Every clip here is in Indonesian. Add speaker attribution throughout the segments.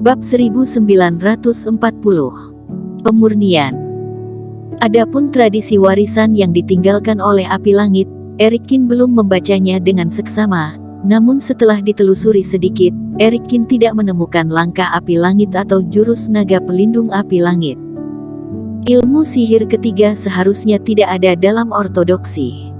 Speaker 1: Bab 1940. Pemurnian. Adapun tradisi warisan yang ditinggalkan oleh api langit, Erikin belum membacanya dengan seksama, namun setelah ditelusuri sedikit, Erikin tidak menemukan langkah api langit atau jurus naga pelindung api langit. Ilmu sihir ketiga seharusnya tidak ada dalam ortodoksi.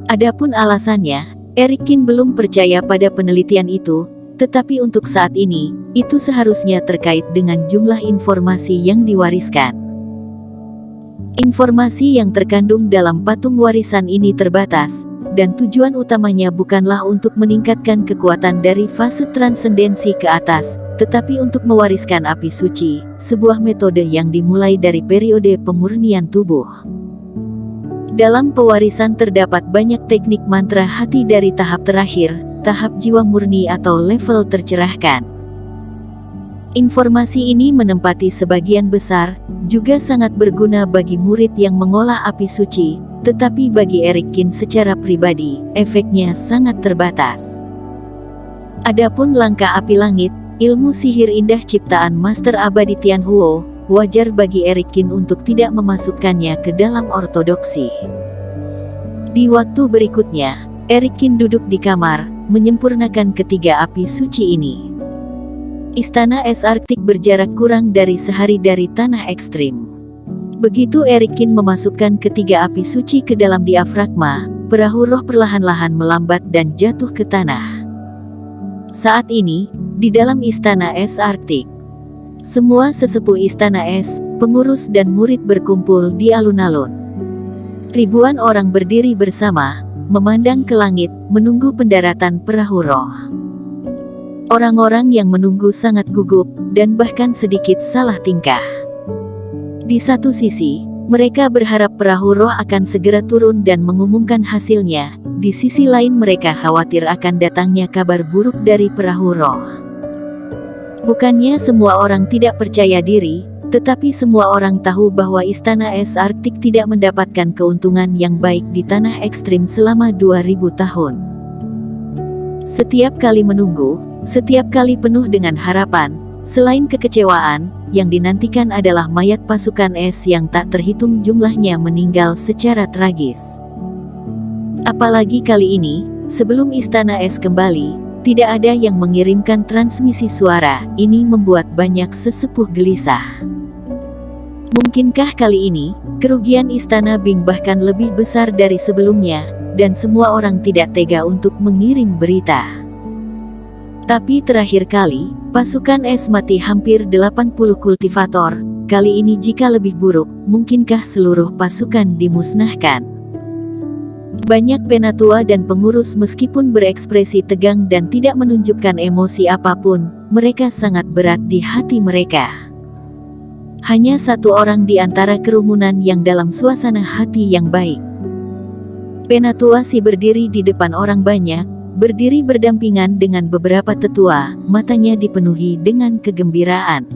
Speaker 1: Adapun alasannya, Erikin belum percaya pada penelitian itu, tetapi untuk saat ini, itu seharusnya terkait dengan jumlah informasi yang diwariskan. Informasi yang terkandung dalam patung warisan ini terbatas, dan tujuan utamanya bukanlah untuk meningkatkan kekuatan dari fase transendensi ke atas, tetapi untuk mewariskan api suci, sebuah metode yang dimulai dari periode pemurnian tubuh. Dalam pewarisan terdapat banyak teknik mantra hati dari tahap terakhir, tahap jiwa murni atau level tercerahkan. Informasi ini menempati sebagian besar, juga sangat berguna bagi murid yang mengolah api suci, tetapi bagi Erikin secara pribadi, efeknya sangat terbatas. Adapun langkah api langit, ilmu sihir indah ciptaan Master Abadi Tianhuo, wajar bagi Erikin untuk tidak memasukkannya ke dalam ortodoksi. Di waktu berikutnya, Erikin duduk di kamar, menyempurnakan ketiga api suci ini. Istana es Arktik berjarak kurang dari sehari dari tanah ekstrim. Begitu Erikin memasukkan ketiga api suci ke dalam diafragma, perahu roh perlahan-lahan melambat dan jatuh ke tanah. Saat ini, di dalam istana es Arktik, semua sesepuh istana es, pengurus dan murid berkumpul di alun-alun. Ribuan orang berdiri bersama, memandang ke langit, menunggu pendaratan perahu roh. Orang-orang yang menunggu sangat gugup, dan bahkan sedikit salah tingkah. Di satu sisi, mereka berharap perahu roh akan segera turun dan mengumumkan hasilnya, di sisi lain mereka khawatir akan datangnya kabar buruk dari perahu roh. Bukannya semua orang tidak percaya diri, tetapi semua orang tahu bahwa istana es Arktik tidak mendapatkan keuntungan yang baik di tanah ekstrim selama 2000 tahun. Setiap kali menunggu, setiap kali penuh dengan harapan, selain kekecewaan, yang dinantikan adalah mayat pasukan es yang tak terhitung jumlahnya meninggal secara tragis. Apalagi kali ini, sebelum istana es kembali, tidak ada yang mengirimkan transmisi suara. Ini membuat banyak sesepuh gelisah. Mungkinkah kali ini, kerugian istana Bing bahkan lebih besar dari sebelumnya, dan semua orang tidak tega untuk mengirim berita. Tapi terakhir kali, pasukan es mati hampir 80 kultivator, kali ini jika lebih buruk, mungkinkah seluruh pasukan dimusnahkan? Banyak penatua dan pengurus meskipun berekspresi tegang dan tidak menunjukkan emosi apapun, mereka sangat berat di hati mereka. Hanya satu orang di antara kerumunan yang dalam suasana hati yang baik. Penatua si berdiri di depan orang banyak, berdiri berdampingan dengan beberapa tetua, matanya dipenuhi dengan kegembiraan.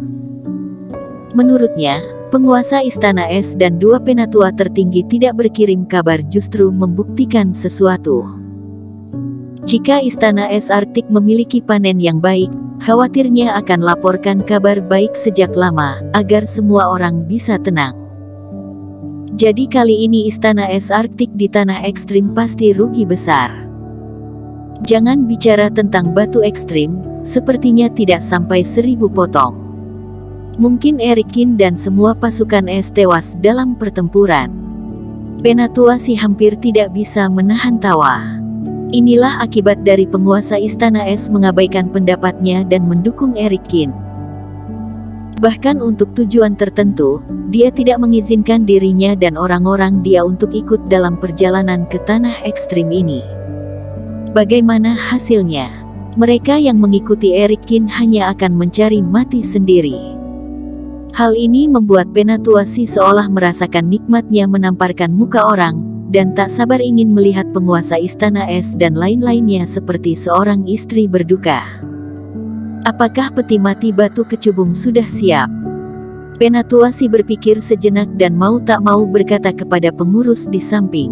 Speaker 1: Menurutnya, penguasa istana es dan dua penatua tertinggi tidak berkirim kabar justru membuktikan sesuatu. Jika istana es Arktik memiliki panen yang baik, khawatirnya akan laporkan kabar baik sejak lama, agar semua orang bisa tenang. Jadi kali ini istana es Arktik di tanah ekstrim pasti rugi besar. Jangan bicara tentang batu ekstrim, sepertinya tidak sampai 1000 potong. Mungkin Erikin dan semua pasukan es tewas dalam pertempuran. Penatua si hampir tidak bisa menahan tawa. Inilah akibat dari penguasa istana es mengabaikan pendapatnya dan mendukung Erikin. Bahkan untuk tujuan tertentu, dia tidak mengizinkan dirinya dan orang-orang dia untuk ikut dalam perjalanan ke tanah ekstrim ini. Bagaimana hasilnya? Mereka yang mengikuti Erikin hanya akan mencari mati sendiri. Hal ini membuat penatua si seolah merasakan nikmatnya menamparkan muka orang, dan tak sabar ingin melihat penguasa istana es dan lain-lainnya seperti seorang istri berduka. Apakah peti mati batu kecubung sudah siap? Penatua si berpikir sejenak dan mau tak mau berkata kepada pengurus di samping.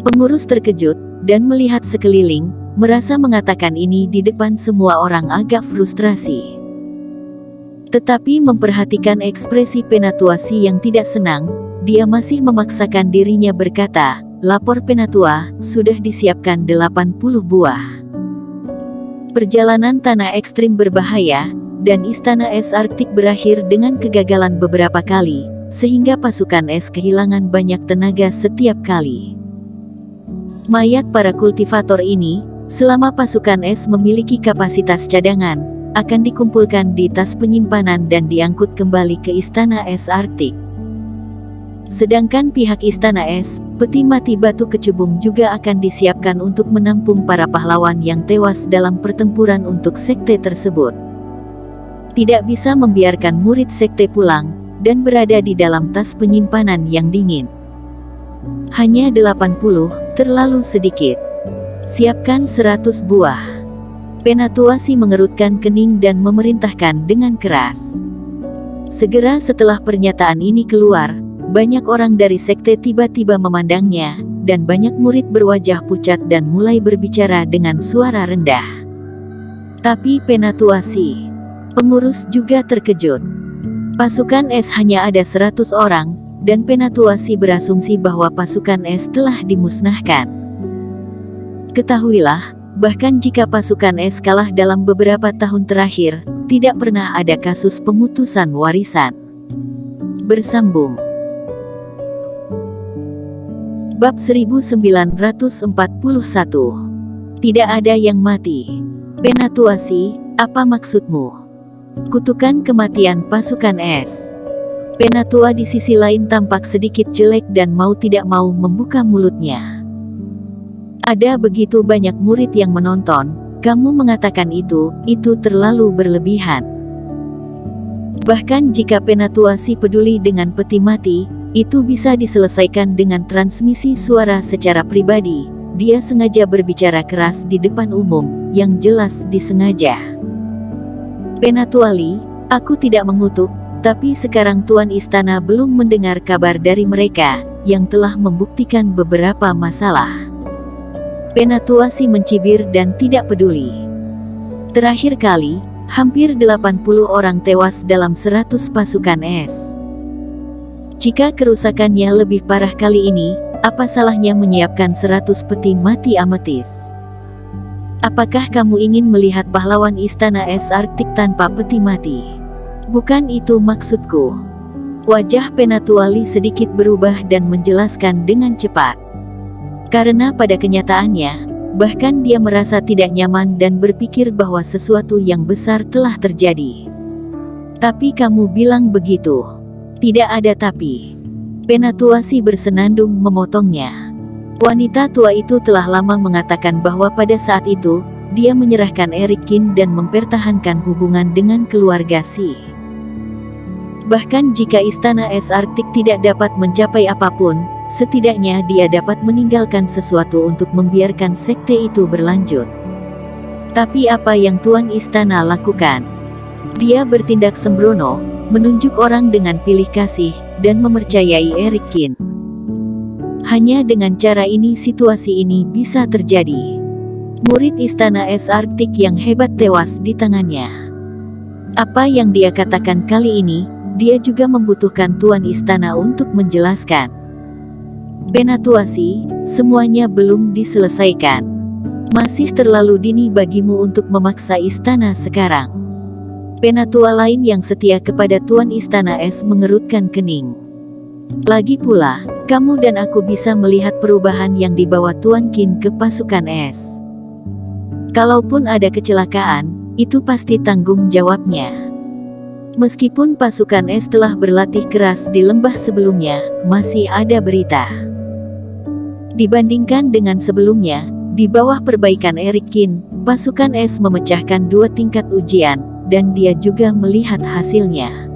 Speaker 1: Pengurus terkejut, dan melihat sekeliling, merasa mengatakan ini di depan semua orang agak frustrasi. Tetapi memperhatikan ekspresi Penatuasi yang tidak senang, dia masih memaksakan dirinya berkata, "Lapor Penatua, sudah disiapkan 80 buah." Perjalanan tanah ekstrim berbahaya, dan Istana Es Arktik berakhir dengan kegagalan beberapa kali, sehingga pasukan es kehilangan banyak tenaga setiap kali. Mayat para kultivator ini, selama pasukan es memiliki kapasitas cadangan, akan dikumpulkan di tas penyimpanan dan diangkut kembali ke Istana Es Arktik. Sedangkan pihak Istana Es, peti mati Batu Kecubung juga akan disiapkan untuk menampung para pahlawan yang tewas dalam pertempuran untuk sekte tersebut. Tidak bisa membiarkan murid sekte pulang, dan berada di dalam tas penyimpanan yang dingin. Hanya 80, terlalu sedikit. Siapkan 100 buah. Penatuasi mengerutkan kening dan memerintahkan dengan keras. Segera setelah pernyataan ini keluar, banyak orang dari sekte tiba-tiba memandangnya, dan banyak murid berwajah pucat dan mulai berbicara dengan suara rendah. Tapi Penatuasi, pengurus juga terkejut. Pasukan es hanya ada 100 orang, dan Penatuasi berasumsi bahwa pasukan es telah dimusnahkan. Ketahuilah, bahkan jika pasukan es kalah dalam beberapa tahun terakhir, tidak pernah ada kasus pemutusan warisan. Bersambung. Bab 1941. Tidak ada yang mati. Penatuasi, apa maksudmu? Kutukan kematian pasukan es. Penatua di sisi lain tampak sedikit jelek dan mau tidak mau membuka mulutnya. Ada begitu banyak murid yang menonton, kamu mengatakan itu terlalu berlebihan. Bahkan jika Penatuasi peduli dengan peti mati, itu bisa diselesaikan dengan transmisi suara secara pribadi. Dia sengaja berbicara keras di depan umum, yang jelas disengaja. Penatuali, aku tidak mengutuk, tapi sekarang Tuan Istana belum mendengar kabar dari mereka, yang telah membuktikan beberapa masalah. Penatuasi mencibir dan tidak peduli. Terakhir kali, hampir 80 orang tewas dalam 100 pasukan es. Jika kerusakannya lebih parah kali ini, apa salahnya menyiapkan 100 peti mati ametis? Apakah kamu ingin melihat pahlawan Istana Es Arktik tanpa peti mati? Bukan itu maksudku. Wajah Penatuali sedikit berubah dan menjelaskan dengan cepat. Karena pada kenyataannya, bahkan dia merasa tidak nyaman dan berpikir bahwa sesuatu yang besar telah terjadi. Tapi kamu bilang begitu. Tidak ada tapi. Penatuasi bersenandung memotongnya. Wanita tua itu telah lama mengatakan bahwa pada saat itu, dia menyerahkan Erik Kin dan mempertahankan hubungan dengan keluarga Si. Bahkan jika Istana Es Arktik tidak dapat mencapai apapun, setidaknya dia dapat meninggalkan sesuatu untuk membiarkan sekte itu berlanjut. Tapi apa yang Tuan Istana lakukan? Dia bertindak sembrono, menunjuk orang dengan pilih kasih, dan mempercayai Erik Kin. Hanya dengan cara ini situasi ini bisa terjadi. Murid Istana Es Arktik yang hebat tewas di tangannya. Apa yang dia katakan kali ini, dia juga membutuhkan Tuan Istana untuk menjelaskan. Penatuasi, semuanya belum diselesaikan. Masih terlalu dini bagimu untuk memaksa istana sekarang. Penatua lain yang setia kepada Tuan Istana Es mengerutkan kening. Lagi pula, kamu dan aku bisa melihat perubahan yang dibawa Tuan Qin ke pasukan es. Kalaupun ada kecelakaan, itu pasti tanggung jawabnya. Meskipun pasukan es telah berlatih keras di lembah sebelumnya, masih ada berita. Dibandingkan dengan sebelumnya, di bawah perbaikan Erik Kin, pasukan es memecahkan 2 tingkat ujian, dan dia juga melihat hasilnya.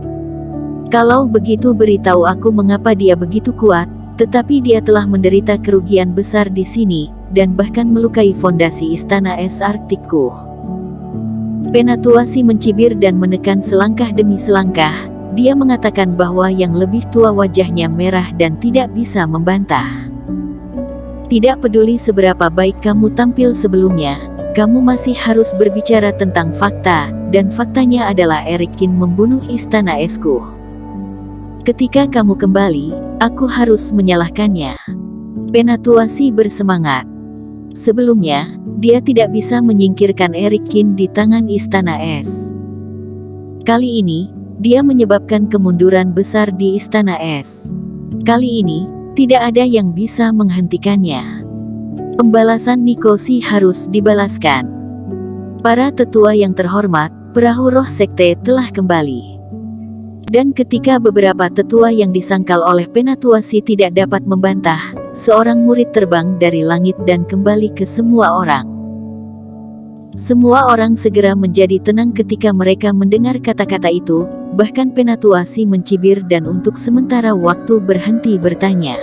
Speaker 1: Kalau begitu beritahu aku mengapa dia begitu kuat, tetapi dia telah menderita kerugian besar di sini, dan bahkan melukai fondasi Istana Es Arktikku. Penatuasi mencibir dan menekan selangkah demi selangkah. Dia mengatakan bahwa yang lebih tua wajahnya merah dan tidak bisa membantah. Tidak peduli seberapa baik kamu tampil sebelumnya, kamu masih harus berbicara tentang fakta, dan faktanya adalah Erik Kin membunuh istana esku. Ketika kamu kembali, aku harus menyalahkannya. Penatua Si bersemangat. Sebelumnya, dia tidak bisa menyingkirkan Erik Kin di tangan istana es. Kali ini, dia menyebabkan kemunduran besar di istana es. Kali ini, tidak ada yang bisa menghentikannya. Pembalasan Nikoshi harus dibalaskan. Para tetua yang terhormat, perahu roh sekte telah kembali. Dan ketika beberapa tetua yang disangkal oleh Penatua Si tidak dapat membantah, seorang murid terbang dari langit dan kembali ke semua orang. Semua orang segera menjadi tenang ketika mereka mendengar kata-kata itu, bahkan Penatua Si mencibir dan untuk sementara waktu berhenti bertanya.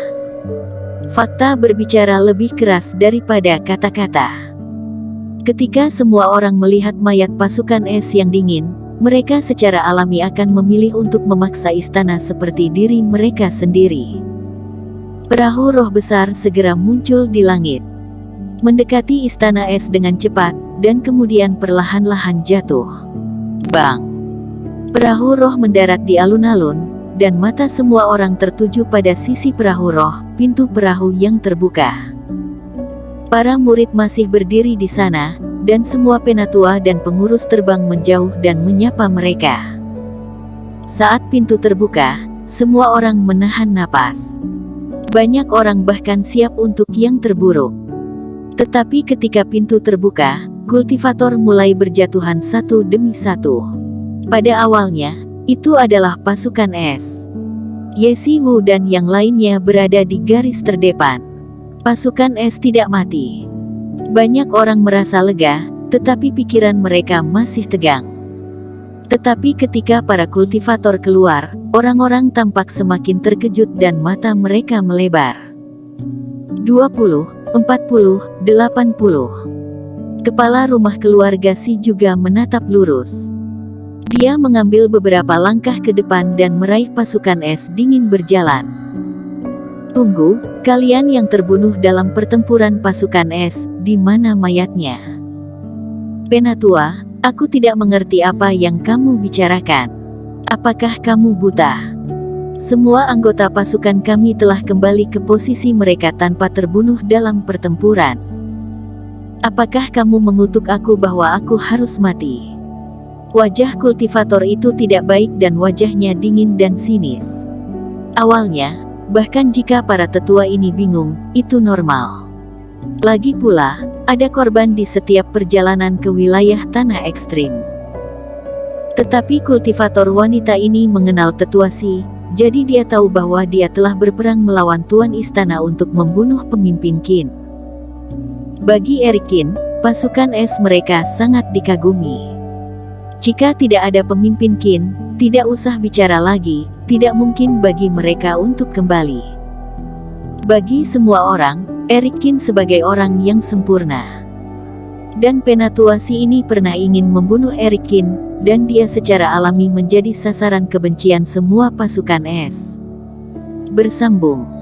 Speaker 1: Fakta berbicara lebih keras daripada kata-kata. Ketika semua orang melihat mayat pasukan es yang dingin, mereka secara alami akan memilih untuk memaksa istana seperti diri mereka sendiri. Perahu roh besar segera muncul di langit, mendekati istana es dengan cepat, dan kemudian perlahan-lahan jatuh. Bang! Perahu roh mendarat di alun-alun, dan mata semua orang tertuju pada sisi perahu roh, pintu perahu yang terbuka. Para murid masih berdiri di sana, dan semua penatua dan pengurus terbang menjauh dan menyapa mereka. Saat pintu terbuka, semua orang menahan napas. Banyak orang bahkan siap untuk yang terburuk. Tetapi ketika pintu terbuka, kultivator mulai berjatuhan satu demi satu. Pada awalnya, itu adalah pasukan es. Yesi Wu dan yang lainnya berada di garis terdepan. Pasukan es tidak mati. Banyak orang merasa lega, tetapi pikiran mereka masih tegang. Tetapi ketika para kultivator keluar, orang-orang tampak semakin terkejut dan mata mereka melebar. 20, 40, 80. Kepala rumah keluarga Si juga menatap lurus. Dia mengambil beberapa langkah ke depan dan meraih pasukan es dingin berjalan. Tunggu, kalian yang terbunuh dalam pertempuran pasukan es, di mana mayatnya? Penatua, aku tidak mengerti apa yang kamu bicarakan. Apakah kamu buta? Semua anggota pasukan kami telah kembali ke posisi mereka tanpa terbunuh dalam pertempuran. Apakah kamu mengutuk aku bahwa aku harus mati? Wajah kultivator itu tidak baik dan wajahnya dingin dan sinis. Awalnya, bahkan jika para tetua ini bingung, itu normal. Lagi pula, ada korban di setiap perjalanan ke wilayah tanah ekstrim. Tetapi kultivator wanita ini mengenal tetua Si, jadi dia tahu bahwa dia telah berperang melawan Tuan Istana untuk membunuh pemimpin Qin. Bagi Erik Qin, pasukan es mereka sangat dikagumi. Jika tidak ada pemimpin Qin, tidak usah bicara lagi, tidak mungkin bagi mereka untuk kembali. Bagi semua orang, Erik Qin sebagai orang yang sempurna. Dan Penatua Si ini pernah ingin membunuh Erik Qin, dan dia secara alami menjadi sasaran kebencian semua pasukan es. Bersambung.